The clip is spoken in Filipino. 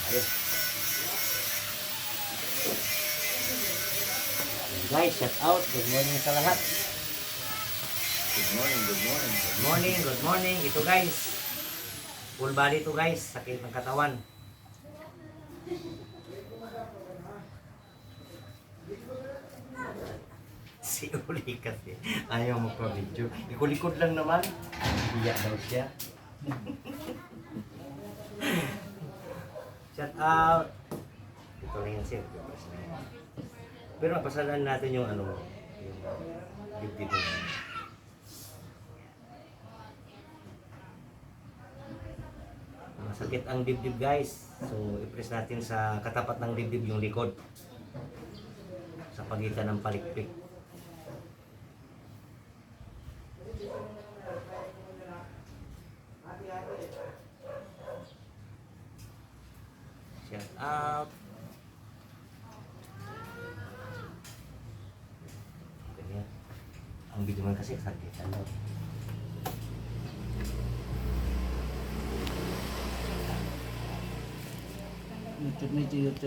Ayun. Guys, shout out. Good morning sa lahat. Good morning, good morning. Good morning, good morning. Ito guys. Full body to guys. Sakit ng katawan. Si Uli kasi ayaw magpa-video. Ikulikod lang naman. Iya daw siya. Shout out. Ito na yan siya. Pero pasalan natin yung ano, yung dibdib mo. Masakit ang dibdib guys. So i-press natin sa katapat ng dibdib yung likod. Sa pagitan ng palikpik. Shout out. Ganyan. Ang video man kasi sakit ano. YouTube.